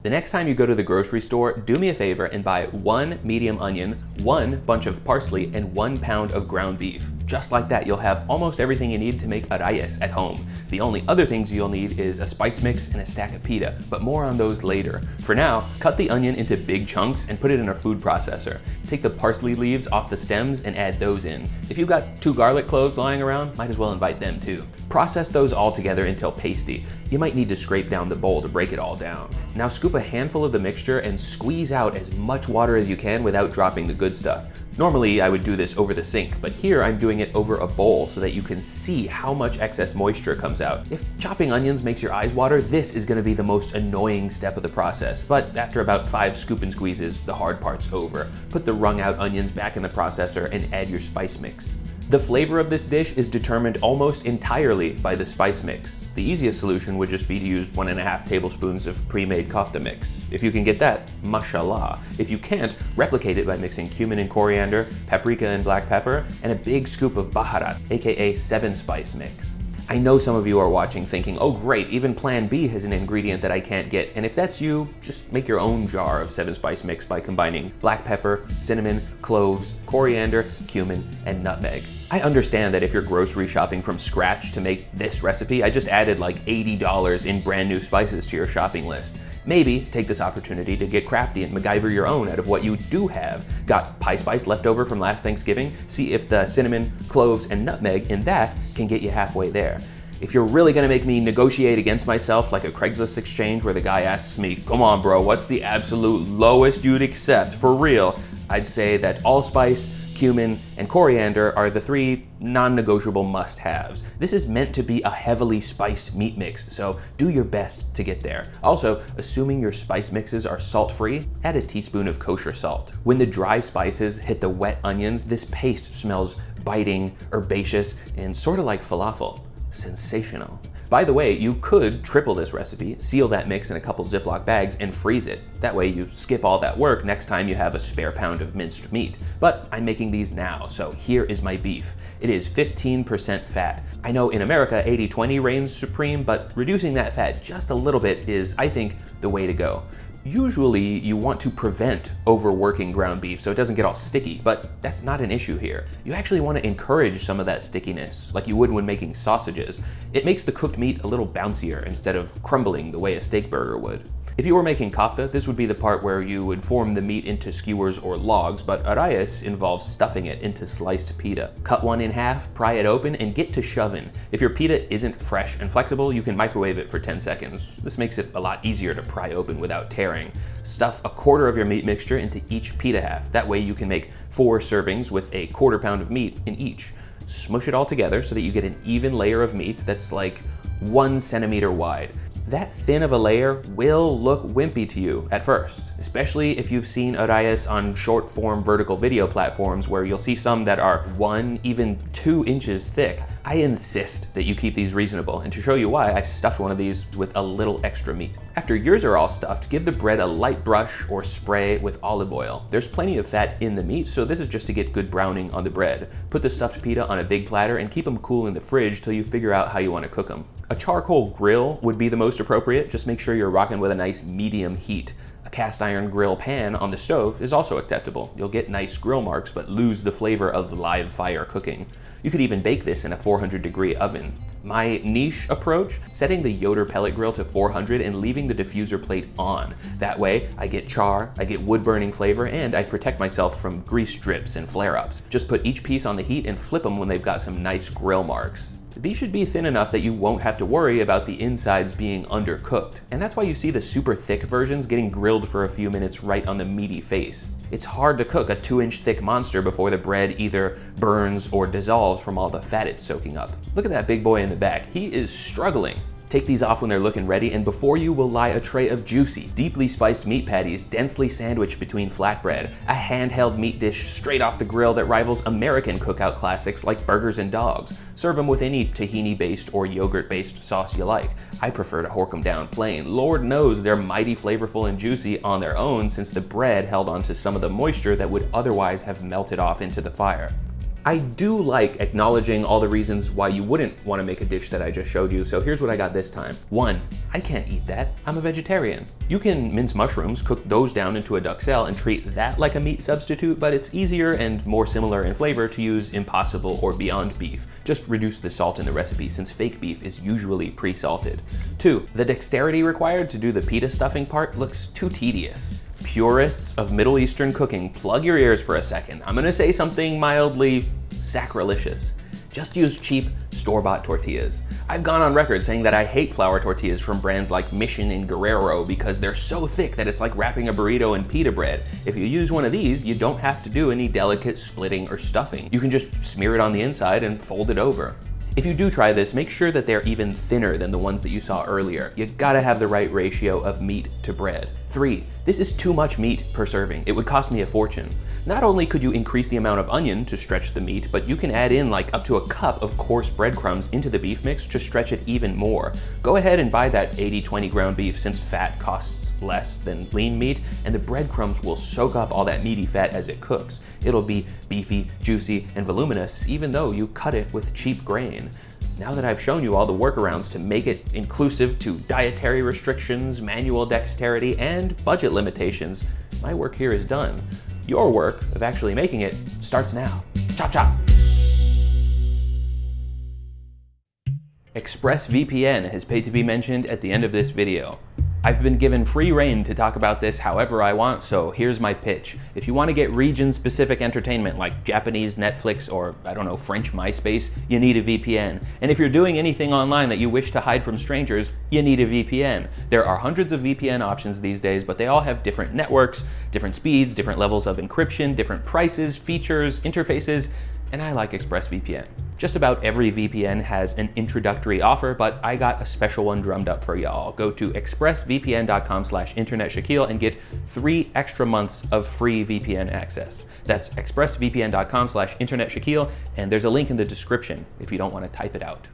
The next time you go to the grocery store, do me a favor and buy 1 medium onion, 1 bunch of parsley, and 1 pound of ground beef. Just like that, you'll have almost everything you need to make Arayes at home. The only other things you'll need is a spice mix and a stack of pita, but more on those later. For now, cut the onion into big chunks and put it in a food processor. Take the parsley leaves off the stems and add those in. If you've got 2 garlic cloves lying around, might as well invite them too. Process those all together until pasty. You might need to scrape down the bowl to break it all down. Now scoop a handful of the mixture and squeeze out as much water as you can without dropping the good stuff. Normally I would do this over the sink, but here I'm doing it over a bowl so that you can see how much excess moisture comes out. If chopping onions makes your eyes water, this is gonna be the most annoying step of the process. But after about 5 scoop and squeezes, the hard part's over. Put the wrung out onions back in the processor and add your spice mix. The flavor of this dish is determined almost entirely by the spice mix. The easiest solution would just be to use 1.5 tablespoons of pre-made kofta mix. If you can get that, mashallah. If you can't, replicate it by mixing cumin and coriander, paprika and black pepper, and a big scoop of baharat, aka 7-spice mix. I know some of you are watching thinking, oh great, even Plan B has an ingredient that I can't get. And if that's you, just make your own jar of 7-spice mix by combining black pepper, cinnamon, cloves, coriander, cumin, and nutmeg. I understand that if you're grocery shopping from scratch to make this recipe, I just added like $80 in brand new spices to your shopping list. Maybe take this opportunity to get crafty and MacGyver your own out of what you do have. Got pie spice left over from last Thanksgiving? See if the cinnamon, cloves, and nutmeg in that can get you halfway there. If you're really gonna make me negotiate against myself like a Craigslist exchange where the guy asks me, come on bro, what's the absolute lowest you'd accept for real? I'd say that allspice, cumin, and coriander are the 3 non-negotiable must-haves. This is meant to be a heavily spiced meat mix, so do your best to get there. Also, assuming your spice mixes are salt-free, add a teaspoon of kosher salt. When the dry spices hit the wet onions, this paste smells biting, herbaceous, and sort of like falafel. Sensational. By the way, you could triple this recipe, seal that mix in a couple Ziploc bags, and freeze it. That way you skip all that work next time you have a spare pound of minced meat. But I'm making these now, so here is my beef. It is 15% fat. I know in America 80-20 reigns supreme, but reducing that fat just a little bit is, I think, the way to go. Usually you want to prevent overworking ground beef so it doesn't get all sticky, but that's not an issue here. You actually want to encourage some of that stickiness, like you would when making sausages. It makes the cooked meat a little bouncier instead of crumbling the way a steak burger would. If you were making kofta, this would be the part where you would form the meat into skewers or logs, but Arayes involves stuffing it into sliced pita. Cut one in half, pry it open, and get to shoving. If your pita isn't fresh and flexible, you can microwave it for 10 seconds. This makes it a lot easier to pry open without tearing. Stuff a quarter of your meat mixture into each pita half. That way you can make 4 servings with a quarter pound of meat in each. Smush it all together so that you get an even layer of meat that's like 1 centimeter wide. That thin of a layer will look wimpy to you at first, especially if you've seen Arayes on short form vertical video platforms where you'll see some that are 1, even 2 inches thick. I insist that you keep these reasonable, and to show you why, I stuffed one of these with a little extra meat. After yours are all stuffed, give the bread a light brush or spray with olive oil. There's plenty of fat in the meat, so this is just to get good browning on the bread. Put the stuffed pita on a big platter and keep them cool in the fridge till you figure out how you want to cook them. A charcoal grill would be the most appropriate. Just make sure you're rocking with a nice medium heat. A cast iron grill pan on the stove is also acceptable. You'll get nice grill marks but lose the flavor of live fire cooking. You could even bake this in a 400-degree oven. My niche approach, setting the Yoder pellet grill to 400 and leaving the diffuser plate on. That way I get char, I get wood burning flavor, and I protect myself from grease drips and flare-ups. Just put each piece on the heat and flip them when they've got some nice grill marks. These should be thin enough that you won't have to worry about the insides being undercooked. And that's why you see the super thick versions getting grilled for a few minutes right on the meaty face. It's hard to cook a 2-inch thick monster before the bread either burns or dissolves from all the fat it's soaking up. Look at that big boy in the back. He is struggling. Take these off when they're looking ready, and before you will lie a tray of juicy, deeply spiced meat patties densely sandwiched between flatbread, a handheld meat dish straight off the grill that rivals American cookout classics like burgers and dogs. Serve them with any tahini-based or yogurt-based sauce you like. I prefer to hork them down plain. Lord knows they're mighty flavorful and juicy on their own since the bread held onto some of the moisture that would otherwise have melted off into the fire. I do like acknowledging all the reasons why you wouldn't want to make a dish that I just showed you, so here's what I got this time. 1. I can't eat that. I'm a vegetarian. You can mince mushrooms, cook those down into a duxelle, and treat that like a meat substitute, but it's easier and more similar in flavor to use Impossible or Beyond Beef. Just reduce the salt in the recipe since fake beef is usually pre-salted. 2. The dexterity required to do the pita stuffing part looks too tedious. Purists of Middle Eastern cooking, plug your ears for a second. I'm gonna say something mildly sacrilegious. Just use cheap, store-bought tortillas. I've gone on record saying that I hate flour tortillas from brands like Mission and Guerrero because they're so thick that it's like wrapping a burrito in pita bread. If you use one of these, you don't have to do any delicate splitting or stuffing. You can just smear it on the inside and fold it over. If you do try this, make sure that they're even thinner than the ones that you saw earlier. You gotta have the right ratio of meat to bread. 3. This is too much meat per serving. It would cost me a fortune. Not only could you increase the amount of onion to stretch the meat, but you can add in like up to a cup of coarse breadcrumbs into the beef mix to stretch it even more. Go ahead and buy that 80-20 ground beef since fat costs less than lean meat, and the breadcrumbs will soak up all that meaty fat as it cooks. It'll be beefy, juicy, and voluminous even though you cut it with cheap grain. Now that I've shown you all the workarounds to make it inclusive to dietary restrictions, manual dexterity, and budget limitations, my work here is done. Your work of actually making it starts now. Chop chop! ExpressVPN has paid to be mentioned at the end of this video. I've been given free rein to talk about this however I want, so here's my pitch. If you want to get region-specific entertainment like Japanese Netflix or, I don't know, French MySpace, you need a VPN. And if you're doing anything online that you wish to hide from strangers, you need a VPN. There are hundreds of VPN options these days, but they all have different networks, different speeds, different levels of encryption, different prices, features, interfaces, and I like ExpressVPN. Just about every VPN has an introductory offer, but I got a special one drummed up for y'all. Go to expressvpn.com/internetshaquille and get 3 extra months of free VPN access. That's expressvpn.com/internetshaquille, and there's a link in the description if you don't want to type it out.